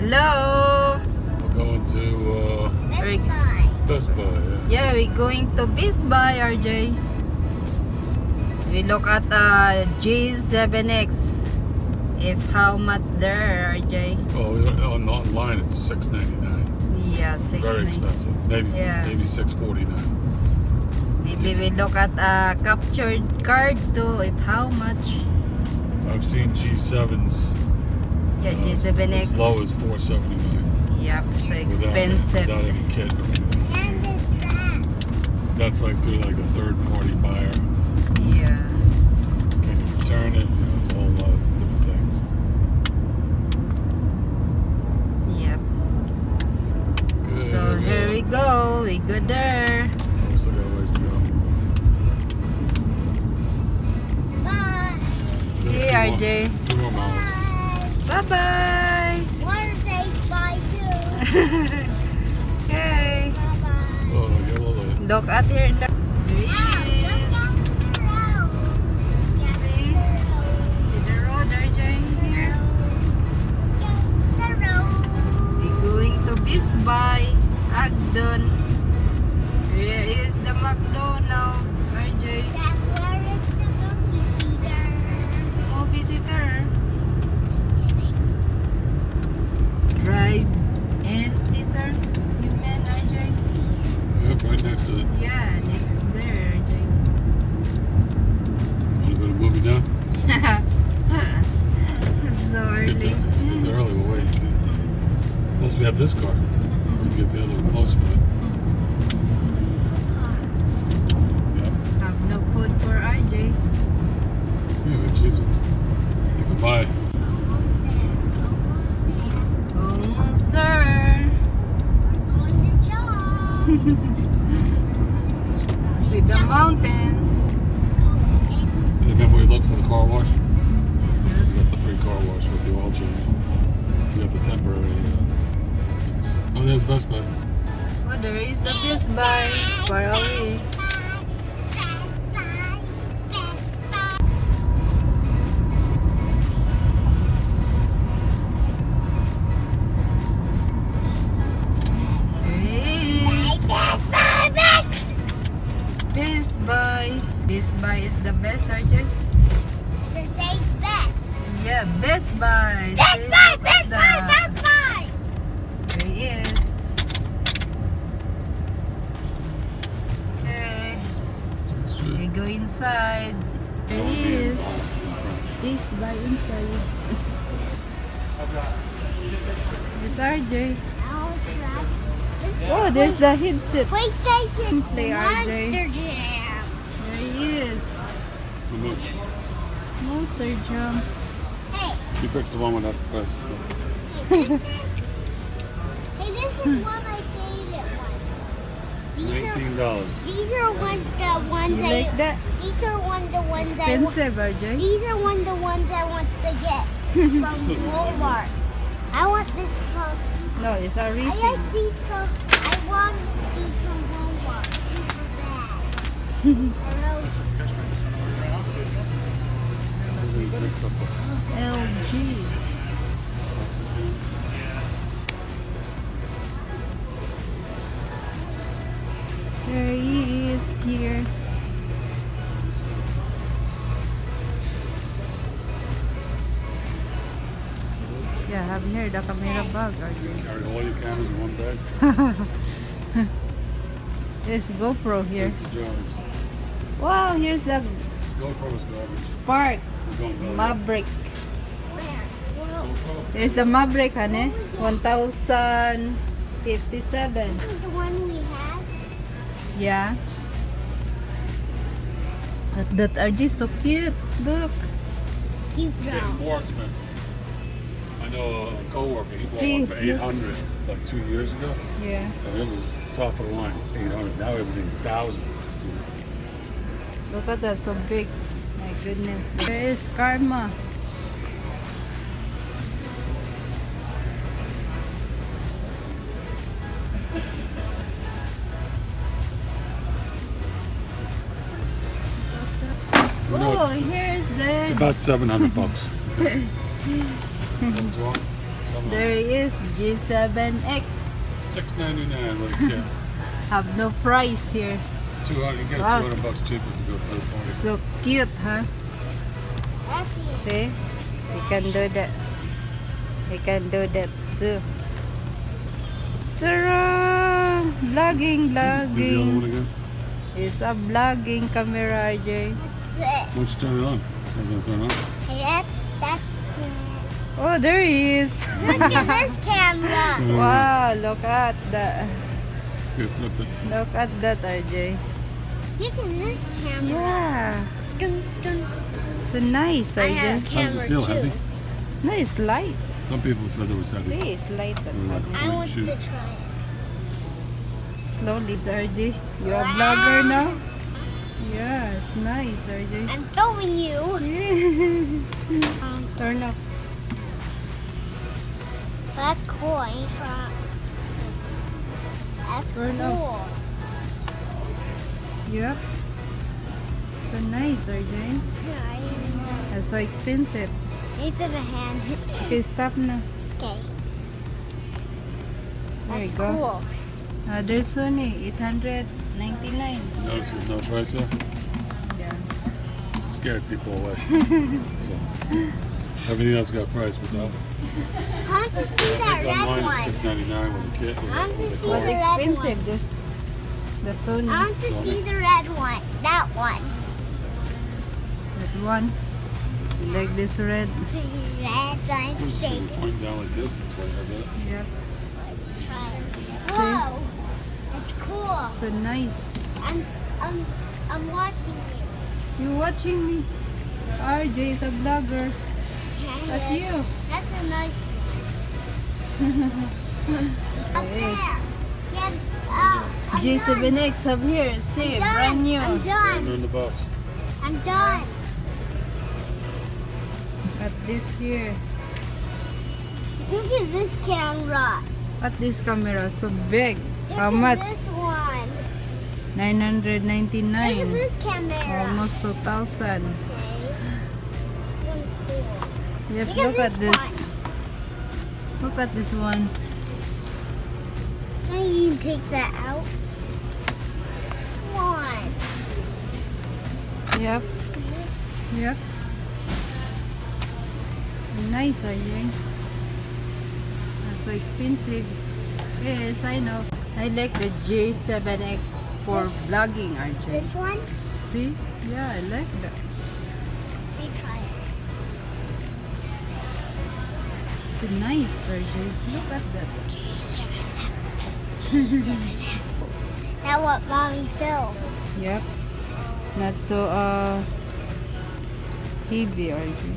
Hello. We're going to We're- Best Buy. Yeah, we're going to Best Buy, RJ. We look at G7X. If how much there, RJ? Oh, online it's $6.99. Yeah, Very 6.9. expensive. Maybe $6.49. Maybe we look at captured card too. If how much? I've seen G7s. Yeah, As G7X. low as $4.79. Yep, so expensive. Without any kit or anything. And the strap. That's like through like a third-party buyer. Yeah. Can you return it? It's a whole lot of different things. Yep. Good. So here we go. We go there. Oh, still got a ways to go. Bye. Got a Hey, few more- RJ. Few more miles. Bye. Bye-bye. Water says bye too. Okay. Bye-bye. Oh, yellow light. Look at here. There he Look is. at the road. Look at See? the road. See the road, RJ, here? The road. We're going to Best Buy, Agdon. Here is the McDonald's, RJ. That's where it's the movie theater. Movie theater. Just kidding. Drive-in theater. You meant, RJ? Yep, right next to it. Yeah, next there, RJ. Want to go to the movie now? So Get early. there early. We'll wait. Plus, we have this car. We can get the other close spot. Yep. Have no food for RJ. Yeah, but Jesus. You can buy. Almost there. Almost Almost there. there. We're going to jump. See the mountain. Remember we looked for the car wash? We got the free car wash with the oil change. We got the temporary things. Oh, there's Best Buy. Oh, there is the Best Buy. It's far away. There is Best Buy. Best Buy is the best, RJ. Yeah, Best Buy. See the- There he is. Okay, we go inside. There he is. Best Buy inside. There's RJ. Oh, there's the headset. PlayStation Play RJ. Monster Jam. There he is. How much? Monster Jam. Hey, He picks the one without the price. this is one of my favorite ones. $19. These are the ones You like that? These are the ones I want. Expensive, RJ. These are the ones I want to get from Walmart. I want this from. No, it's a I receipt. like these from. I want these from Walmart. These are bad. And those- LG. There he is here. Yeah, have here the camera bag, RJ. Carry all your cameras in one bag. There's GoPro here. The Jones. Wow, here's the GoPro is garbage. Spark We're going belly up. Maverick. Where? Well, GoPro. There's the Maverick, honey. 1057. this is the one we have. Yeah. That RG so cute. Look. Cute Getting girl. more expensive. I know a coworker, he bought See, one for $800 like 2 years ago. Yeah. And it was top of the line, 800. Now everything's thousands. Look at that, so big. My goodness. There is Karma. Oh, here's It's the about $700. That's all. Come on. There is G7X. $6.99 with a kit. Have no price here. It's 200. You can get it Wow. $200 cheaper if you go to California. So cute, huh? That's it. See? We can do that. We can do that too. Ta-da! Vlogging, Do the other one vlogging. again. It's a vlogging camera, RJ. What's Why don't you this? turn it on? I'm gonna turn it on. Hey, that's it. Oh, there he is. Look at this camera. Wow, look at that. Here, flip it. Look at that, RJ. Look at this camera. Yeah. Dun, dun. So nice, I have a RJ. How does camera it feel? too. Heavy? No, it's light. Some people said it was heavy. See, it's light. at They're like, bottom. I want shoot. to try it. Slowly, RJ. You a vlogger now? Yeah, it's nice, RJ. I'm filming you. Turn off. That's cool. That's Turn off. cool. Yep. So nice, RJ. That's so expensive. Need to the hand. Okay, stop na. Okay. There you That's go. cool. There's only 899. Notice there's no price there? Yeah. It scared people away. So everything else got price, but that one. I want to see I that think red online is one. $6.99 with a kit. I want to see But the red one. expensive, this. The Sony. I want to see the red one. That one. That one. You like this red? Red one. Who's this Shake thing it. pointing down like this? That's why I have that. Yep. Let's try it. See? Whoa. That's cool. So nice. I'm watching you. You watching me? RJ is a vlogger. At you. That's a nice one. Up Yes. there. Yeah, I'm done. G7X up here. See, I'm done. brand new. I'm They're done. in the box. I'm done. At this here. Look at this camera. At this camera, so big. Look How at much? this one. Look at 999. this camera. Almost 2,000. Okay. This one's cool. Yep, Look at look at this this. Look at this one. Can you even take that out? It's one. Yep, This. yep. Nice, RJ. That's so expensive. Yes, I know. I like the J7X for This- vlogging, RJ. This one. See? Yeah, I like that. Let me try it. It's nice, RJ. Look at that. Now what mommy filmed. Yep. Not so heavy, RJ.